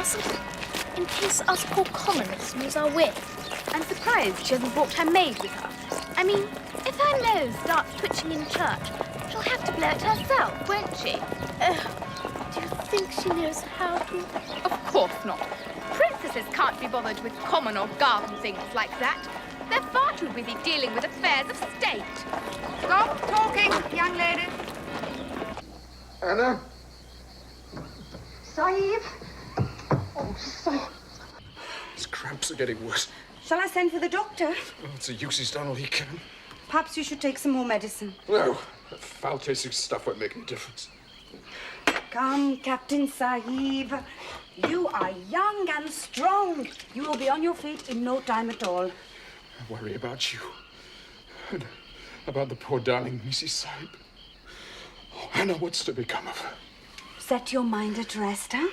something in case us poor commoners lose our way. I'm surprised she hasn't brought her maid with her. I mean, if her nose starts twitching in church, she'll have to blow it herself, won't she? Do you think she knows how to? Of course not. Princesses can't be bothered with common or garden things like that. They're far too busy dealing with affairs of state. Stop talking, young lady. Anna? Sahib? Oh, his cramps are getting worse. Shall I send for the doctor? Oh, it's a use he's done all he can. Perhaps you should take some more medicine. No, that foul-tasting stuff won't make any difference. Come, Captain Sahib. You are young and strong. You will be on your feet in no time at all. I worry about you. And about the poor darling Mrs. Sahib. Oh, Anna, what's to become of her? Set your mind at rest, huh?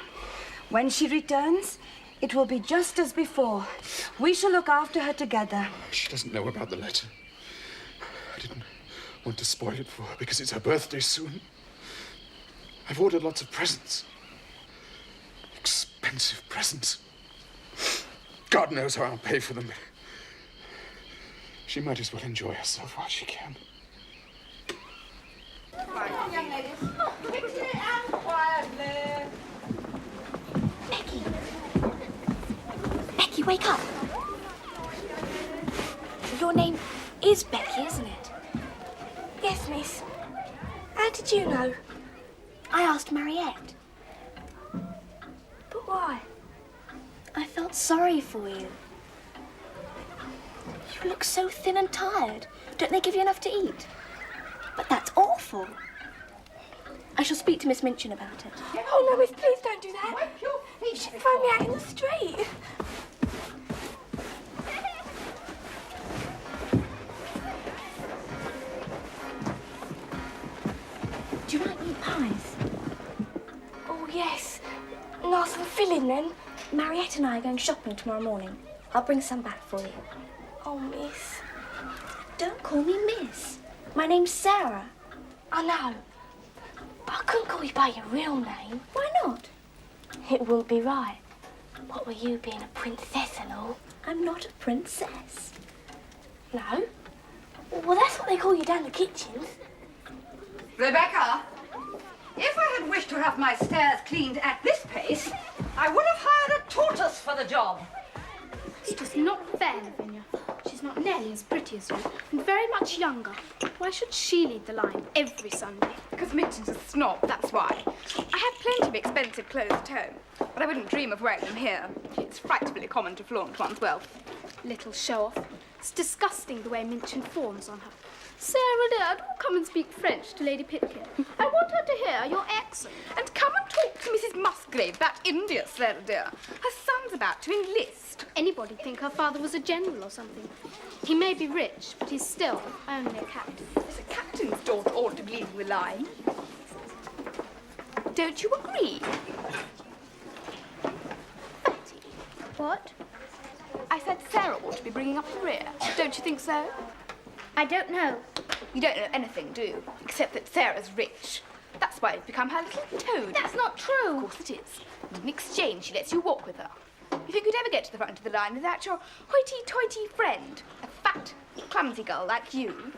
When she returns, it will be just as before. We shall look after her together. She doesn't know about the letter. I didn't want to spoil it for her because it's her birthday soon. I've ordered lots of presents. Expensive presents. God knows how I'll pay for them. She might as well enjoy herself while she can. Come, young ladies. Quickly and quietly. Becky, wake up. Your name is Becky, isn't it? Yes, miss. How did you know? I asked Mariette. But why? I felt sorry for you. You look so thin and tired. Don't they give you enough to eat? But that's awful. I shall speak to Miss Minchin about it. Oh, no, miss, please don't do that. You should throw me out in the street. Do you like meat pies? Oh, yes. Nice and filling, then. Mariette and I are going shopping tomorrow morning. I'll bring some back for you. Oh, miss. Don't call me Miss. My name's Sarah. I know. But I couldn't call you by your real name. Why not? It wouldn't be right. What with you being a princess and all. I'm not a princess. No? Well, that's what they call you down the kitchens. Rebecca, if I had wished to have my stairs cleaned at this pace, I would have hired a tortoise for the job. It's just not fair, Lavinia. She's not nearly as pretty as you, and very much younger. Why should she lead the line every Sunday? Because Minchin's a snob, that's why. I have plenty of expensive clothes at home, but I wouldn't dream of wearing them here. It's frightfully common to flaunt one's wealth. Little show-off. It's disgusting the way Minchin fawns on her. Sarah, dear, do come and speak French to Lady Pitkin. I want her to hear your accent. And come and talk to Mrs. Musgrave about India, Sarah dear. Her son's about to enlist. Anybody'd think her father was a general or something. He may be rich, but he's still only a captain. The captain's daughter ought to be leading the line. Don't you agree? Fatty. What? I said Sarah ought to be bringing up the rear. Don't you think so? I don't know. You don't know anything, do you? Except that Sarah's rich. That's why you've become her little toad. That's not true. Of course it is. And in exchange, she lets you walk with her. You think you'd ever get to the front of the line without your hoity-toity friend, a fat, clumsy girl like you?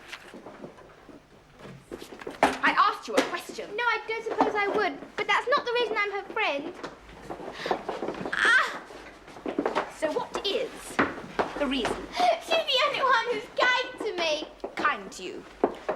I asked you a question. No, I don't suppose I would, but that's not the reason I'm her friend. Ah! So what is the reason? She's the only one who's kind to me. Kind to you.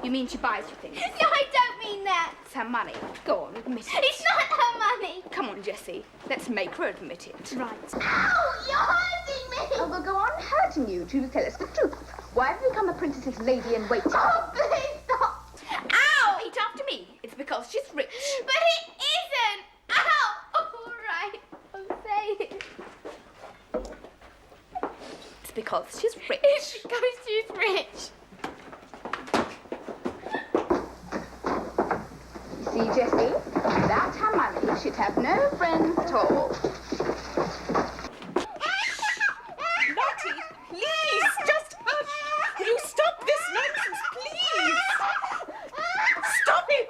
You mean she buys you things? No, I don't mean that. It's her money. Go on, admit it. It's not her money. Come on, Jessie. Let's make her admit it. Right. Ow! You're hurting me! Oh, we'll go on hurting you till you tell us the truth. Why have you become a princess's lady in waiting? Oh, please stop! Ow! Repeat after me. It's because she's rich. But it isn't. Ow! All right. I'll say it. It's because she's rich. It's because she's rich. See, Jessie, without her money, she'd have no friends at all. Lottie, please, just hush. Will you stop this nonsense, please? Stop it!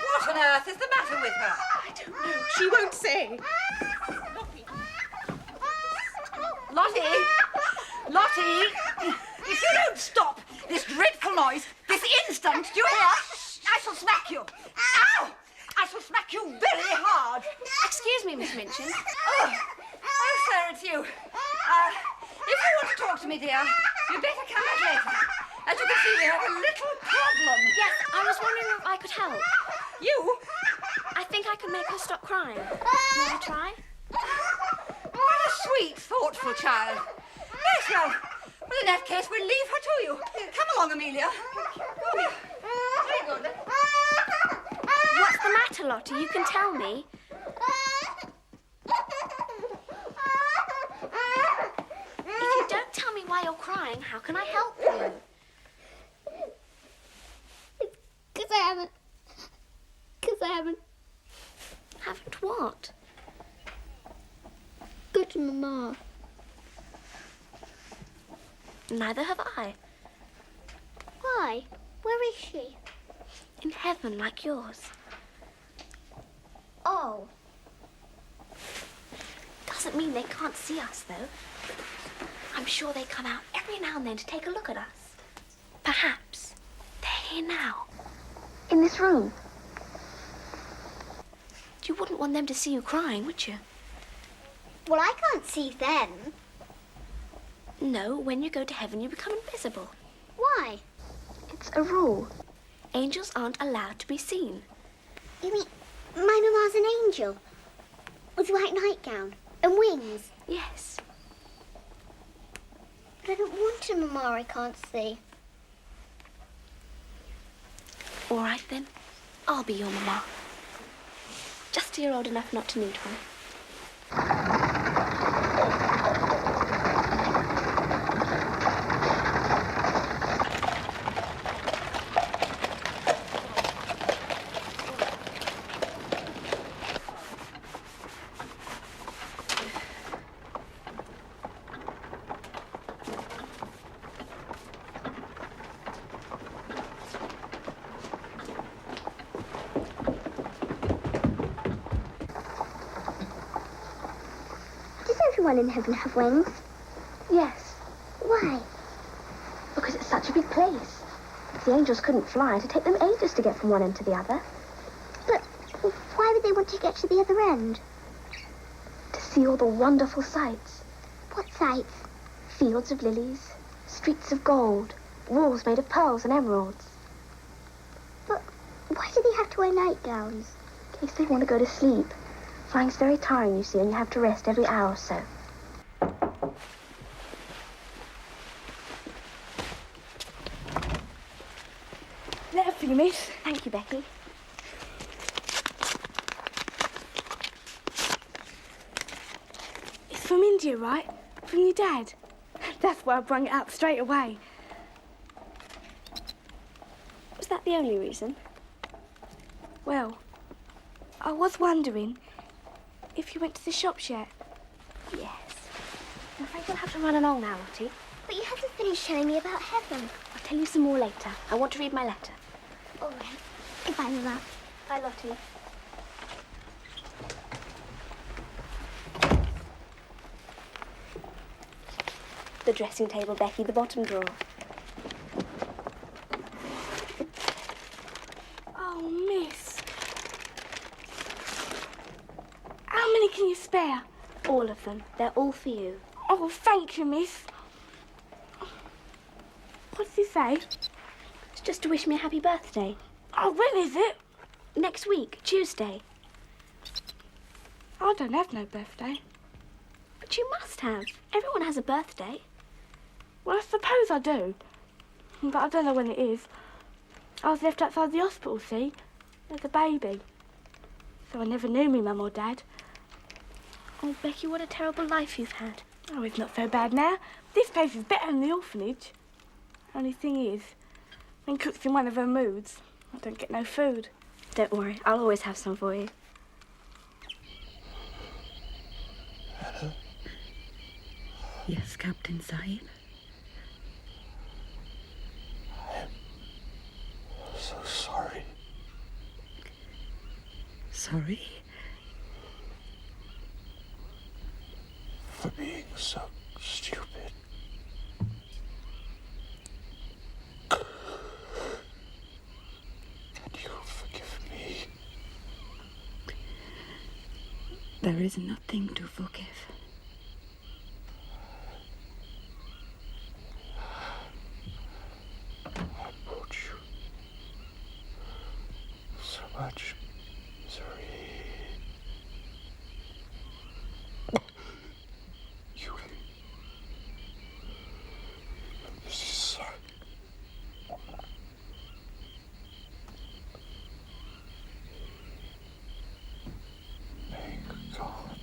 What on earth is the matter with her? I don't know. She won't say. Bertie! If you don't stop this dreadful noise this instant, do you hear? I shall smack you. Ow! I shall smack you very hard. Excuse me, Miss Minchin. Oh, sir, it's you. If you want to talk to me, dear, you'd better come back later. As you can see, we have a little problem. Yes, I was wondering if I could help. You? I think I could make her stop crying. May I try? What a sweet, thoughtful child. Yes, well, in that case, we'll leave her to you. Come along, Amelia. Come here. Very good. What's the matter, Lottie? You can tell me. If you don't tell me why you're crying, how can I help you? Because I haven't. Haven't what? Got to Mama. Neither have I. Why? Where is she? In heaven, like yours. Oh. Doesn't mean they can't see us, though. I'm sure they come out every now and then to take a look at us. Perhaps they're here now. In this room. You wouldn't want them to see you crying, would you? Well, I can't see them. No, when you go to heaven, you become invisible. Why? It's a rule. Angels aren't allowed to be seen. You mean my Mama's an angel? With a white nightgown and wings? Yes. But I don't want a Mama I can't see. All right, then. I'll be your Mama. Just till you're old enough not to need one. Does everyone in heaven have wings? Yes, Why? because it's such a big place. If the angels couldn't fly, it'd take them ages to get from one end to the other. But why would they want to get to the other end? To see all the wonderful sights. What sights? Fields of lilies, streets of gold, walls made of pearls and emeralds. But why do they have to wear nightgowns? In case they want to go to sleep. Flying's very tiring, you see, and you have to rest every hour or so. Letter for you, miss. Thank you, Becky. It's from India, right? From your dad. That's why I brung it up straight away. Was that the only reason? Well, I was wondering if you went to the shops yet. Yes. I'm afraid you'll have to run along now, Lottie. But you haven't finished telling me about heaven. I'll tell you some more later. I want to read my letter. All right. Goodbye, Mama. Bye, Lottie. The dressing table, Becky, the bottom drawer. Oh, miss. How many can you spare? All of them. They're all for you. Oh, thank you, miss. What does he say? It's just to wish me a happy birthday. Oh, when is it? Next week, Tuesday. I don't have no birthday. But you must have. Everyone has a birthday. Well, I suppose I do. But I don't know when it is. I was left outside the hospital, see? As a baby. So I never knew me mum or dad. Oh, Becky, what a terrible life you've had. Oh, it's not so bad now. This place is better than the orphanage. Only thing is, when Cook's in one of her moods, I don't get no food. Don't worry, I'll always have some for you. Yes, Captain Sahib. So sorry. Sorry? For being so stupid. There is nothing to forgive. I brought you so much misery. This is so... Thank God.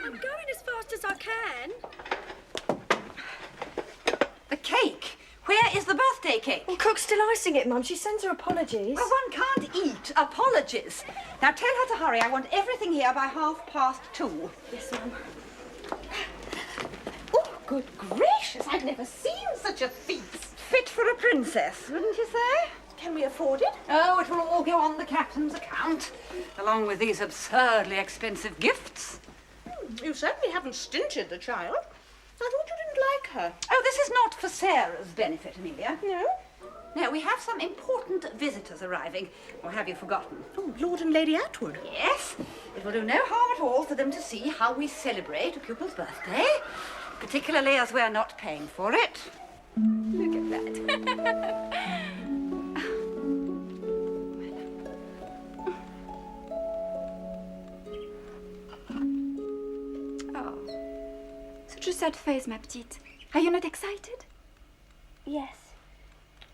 I'm going as fast as I can. The cake? Where is the birthday cake? Well, Cook's still icing it, Mum. She sends her apologies. Well, one can't eat apologies. Now tell her to hurry. I want everything here by 2:30. Yes, Mum. Oh, good gracious, I've never seen such a feast. Fit for a princess, wouldn't you say? Can we afford it? Oh, it will all go on the captain's account, along with these absurdly expensive gifts. You certainly haven't stinted the child. I thought you didn't like her. Oh, this is not for Sarah's benefit, Amelia. No? No, we have some important visitors arriving. Or have you forgotten? Oh, Lord and Lady Atwood. Yes, it will do no harm at all for them to see how we celebrate a pupil's birthday, particularly as we're not paying for it. Look at that. Oh, such a sad face, ma petite. Are you not excited? Yes.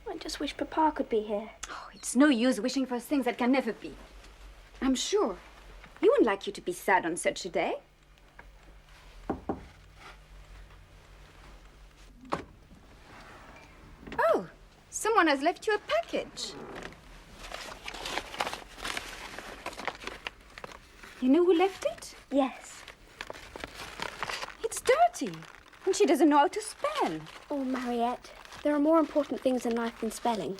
I just wish Papa could be here. Oh, it's no use wishing for things that can never be. I'm sure he wouldn't like you to be sad on such a day. Oh, someone has left you a package. You know who left it? Yes. It's dirty, and she doesn't know how to spell. Oh, Mariette, there are more important things in life than spelling.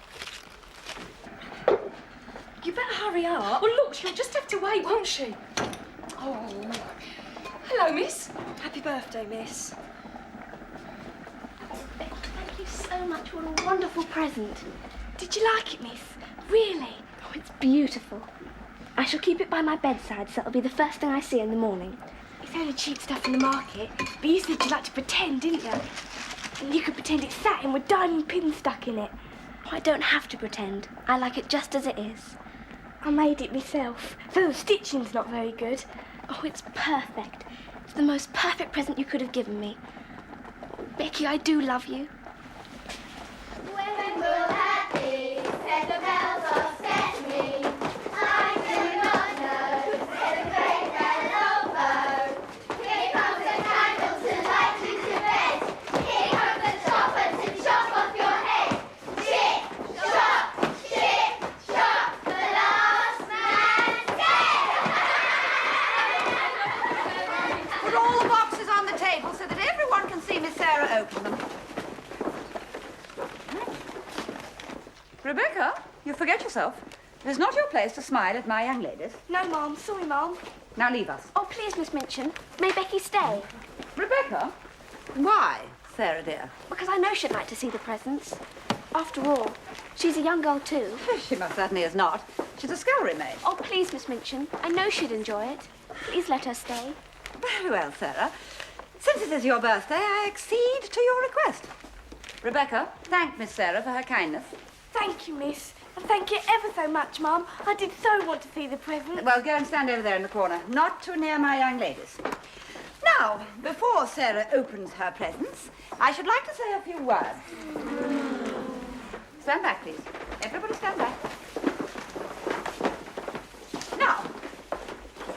You better hurry up. Well, look, she'll just have to wait, won't she? Oh. Hello, miss. Happy birthday, miss. Thank you so much. What a wonderful present. Did you like it, miss? Really? Oh, it's beautiful. I shall keep it by my bedside, so it'll be the first thing I see in the morning. It's only cheap stuff in the market, but you said you like to pretend, didn't you? And you could pretend it's satin with diamond pins stuck in it. Oh, I don't have to pretend. I like it just as it is. I made it myself, so the stitching's not very good. Oh, it's perfect. It's the most perfect present you could have given me. Oh, Becky, I do love you. When will that be? Set the bells or set me? I do not know. Celebrate that over. Here comes the candles to light you to bed. Here comes the chopper to chop off your head. Shit, shop, the last man dead. Put all the boxes on the table so that everyone can see Miss Sarah open them. Rebecca, you forget yourself. It is not your place to smile at my young ladies. No, Mum. Sorry, Mum. Now leave us. Oh, please, Miss Minchin. May Becky stay? Rebecca? Why, Sarah dear? Because I know she'd like to see the presents. After all, she's a young girl too. She most certainly is not. She's a scullery maid. Oh, please, Miss Minchin. I know she'd enjoy it. Please let her stay. Very well, Sarah. Since it is your birthday, I accede to your request. Rebecca, thank Miss Sarah for her kindness. Thank you, miss. And thank you ever so much, Mum. I did so want to see the present. Well, go and stand over there in the corner, not too near my young ladies. Now, before Sarah opens her presents, I should like to say a few words. Stand back, please. Everybody stand back. Now,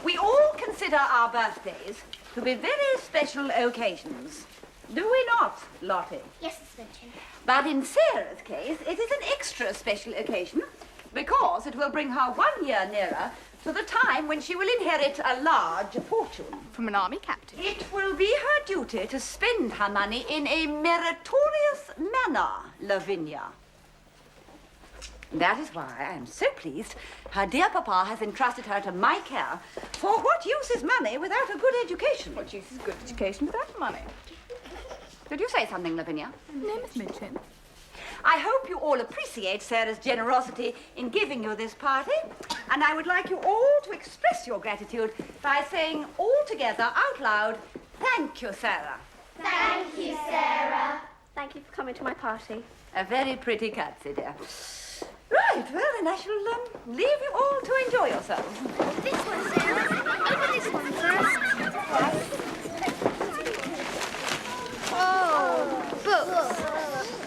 we all consider our birthdays to be very special occasions. Do we not, Lottie? Yes, Miss Minchin. But in Sarah's case, it is an extra special occasion because it will bring her 1 year nearer to the time when she will inherit a large fortune. From an army captain. It will be her duty to spend her money in a meritorious manner, Lavinia. That is why I am so pleased her dear papa has entrusted her to my care. For what use is money without a good education? What use is good education without money? Did you say something, Lavinia? No, Miss Minchin. I hope you all appreciate Sarah's generosity in giving you this party, and I would like you all to express your gratitude by saying all together out loud, "Thank you, Sarah." Thank you, Sarah. Thank you for coming to my party. A very pretty curtsy, dear. Right, well, then I shall leave you all to enjoy yourselves. This one, Sarah. Open this one first. Oh, books.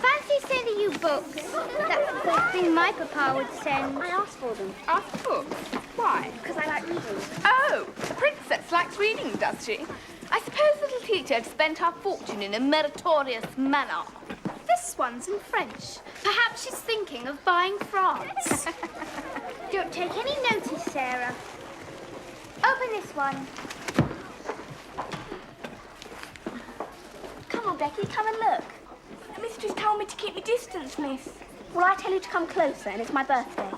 Fancy sending you books. That's the sort of thing my papa would send. I asked for them Ask books. Why? because I like reading. Oh, the princess likes reading, does she? I suppose little teacher had spent her fortune in a meritorious manner. This one's in French. Perhaps she's thinking of buying France. Don't take any notice, Sarah. Open this one. Come on, Becky, come and look. The mistress told me to keep my distance, miss. Well, I tell you to come closer, and it's my birthday.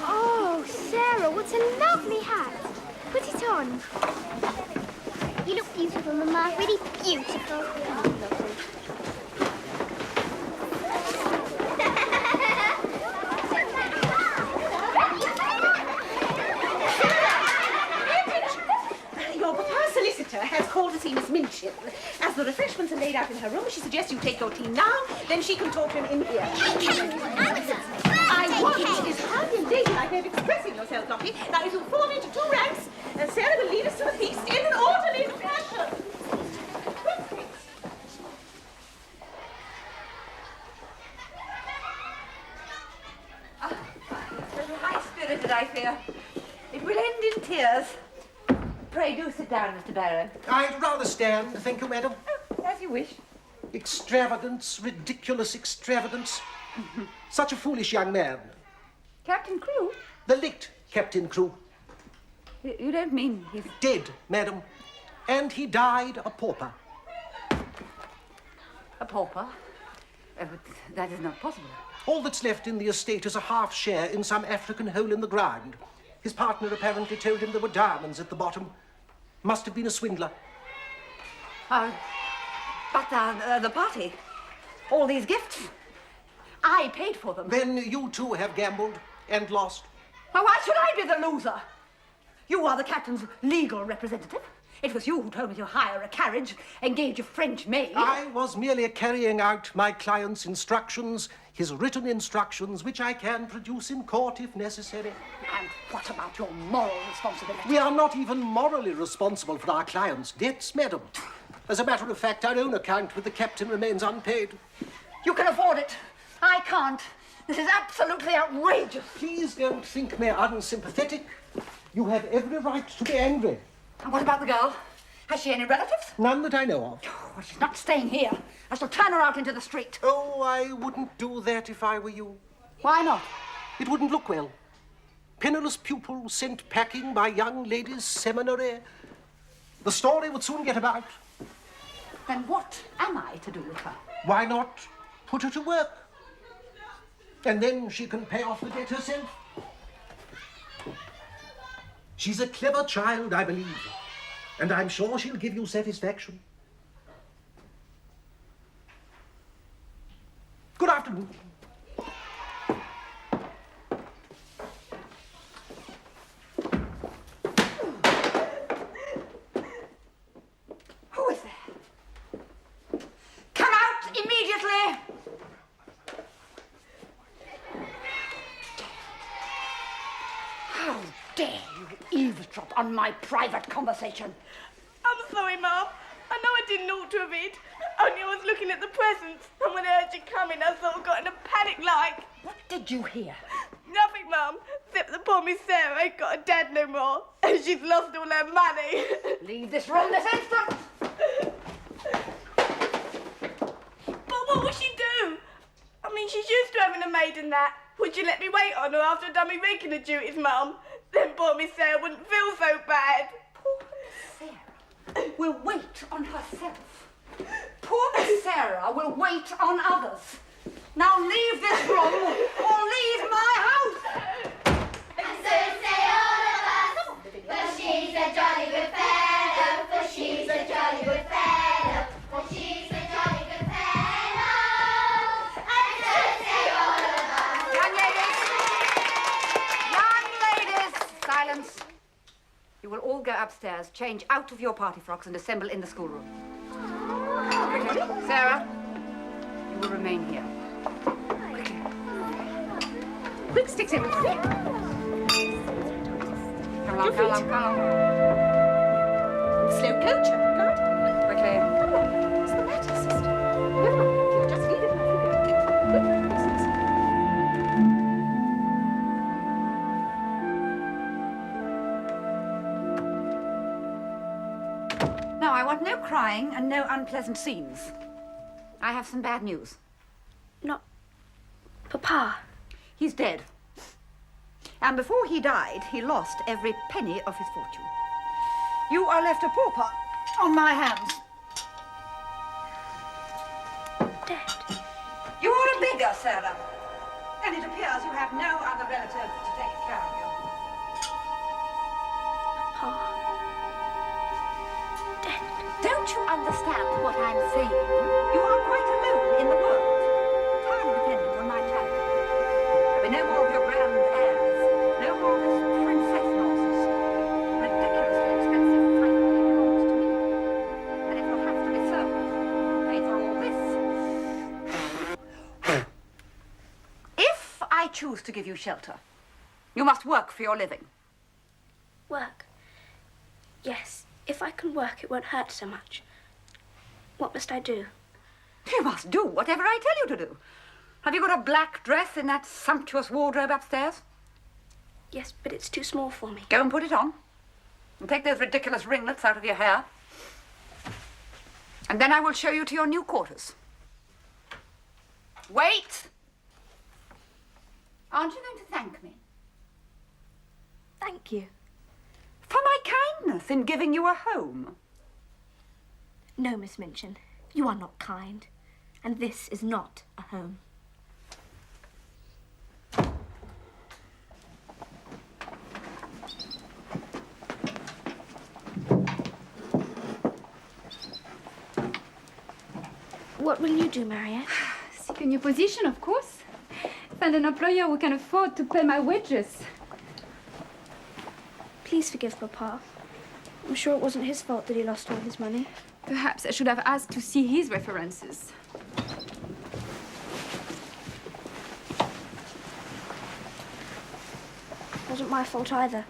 Oh, Sarah, what a lovely hat. Put it on. You look beautiful, Mama. Really beautiful. Your papa's solicitor has called to see Miss Minchin. As the refreshments are laid out in her room, she suggests you take your tea now, then she can talk to him in here. I want it is highly a ladylike way of expressing yourself, Lottie. Now, if you form into two ranks, Sarah will lead us to the feast in an orderly fashion. A little high-spirited, I fear. It will end in tears. Pray do sit down, Mr. Barrow. I'd rather stand, thank you, madam. As you wish. Extravagance, ridiculous extravagance. Such a foolish young man. Captain Crewe? The late Captain Crewe. You don't mean he's... Dead, madam. And he died a pauper. a pauper? But that is not possible. All that's left in the estate is a half share in some African hole in the ground. His partner apparently told him there were diamonds at the bottom. Must have been a swindler. But the party, all these gifts, I paid for them. Then you too have gambled and lost. Now, why should I be the loser? You are the captain's legal representative. It was you who told me to hire a carriage, engage a French maid. I was merely carrying out my client's instructions, his written instructions, which I can produce in court if necessary. And what about your moral responsibility? We are not even morally responsible for our client's debts, madam. As a matter of fact, our own account with the captain remains unpaid. You can afford it. I can't. This is absolutely outrageous. Please don't think me unsympathetic. You have every right to be angry. And what about the girl? Has she any relatives? None that I know of. Well, she's not staying here. I shall turn her out into the street. Oh, I wouldn't do that if I were you. Why not? It wouldn't look well. Penniless pupil sent packing by young ladies' seminary. The story would soon get about. Then what am I to do with her? Why not put her to work? And then she can pay off the debt herself. She's a clever child, I believe. And I'm sure she'll give you satisfaction. Good afternoon. Who is there? Come out immediately! How dare you eavesdrop on my private conversation? I'm sorry, Mum. I know I didn't ought to have it. Only I was looking at the presents, and when I heard you coming, I sort of got in a panic like. What did you hear? Nothing, Mum, except that poor Miss Sarah ain't got a dad no more, and she's lost all her money. Leave this room this instant! But what would she do? I mean, she's used to having a maid and that. Would you let me wait on her after I've done my regular duties, Mum? Then poor Miss Sarah wouldn't feel so bad. Poor Sarah will wait on herself. Poor Miss Sarah will wait on others. Now leave this room or leave my house. And so say all of us, for she's a jolly good fellow, for she's a jolly good fellow, for she's a jolly good fellow. And so say all of us. Young ladies, silence. You will all go upstairs, change out of your party frocks and assemble in the schoolroom. Sarah, you will remain here. Quick sticks, everybody. Come along, come along, come along. Slow coach, haven't Quickly. Come on. What's the matter, sister? Never mind. You just leave it. Quick, sister. Now, I want no crying and no unpleasant scenes. I have some bad news. Not Papa. He's dead. And before he died, he lost every penny of his fortune. You are left a pauper on my hands. Dead. You are a beggar, Sarah. And it appears you have no other relative to take care of you. Papa. Don't you understand what I'm saying? You are quite alone in the world. Entirely dependent on my child. There'll be no more of your grand airs. No more of this princess nonsense. Ridiculously expensive finery belongs to me. And it will have to be sold. Pay for all this. If I choose to give you shelter, you must work for your living. Work? Yes. If I can work, it won't hurt so much. What must I do? You must do whatever I tell you to do. Have you got a black dress in that sumptuous wardrobe upstairs? Yes, but it's too small for me. Go and put it on. And take those ridiculous ringlets out of your hair. And then I will show you to your new quarters. Wait! Aren't you going to thank me? Thank you. For my kindness in giving you a home. No, Miss Minchin, you are not kind. And this is not a home. What will you do, Mariette? Seek a new position, of course. Find an employer who can afford to pay my wages. Please forgive Papa. I'm sure it wasn't his fault that he lost all his money. Perhaps I should have asked to see his references. It wasn't my fault either.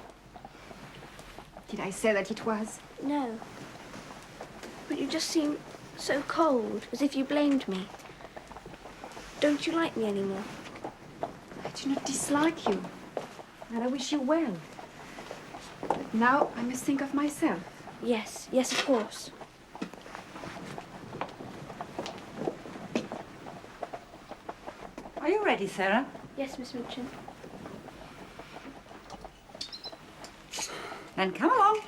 Did I say that it was? No. But you just seem so cold, as if you blamed me. Don't you like me anymore? I do not dislike you. And I wish you well. But now I must think of myself. Yes, yes, of course. Are you ready, Sarah? Yes, Miss Minchin. Then come along.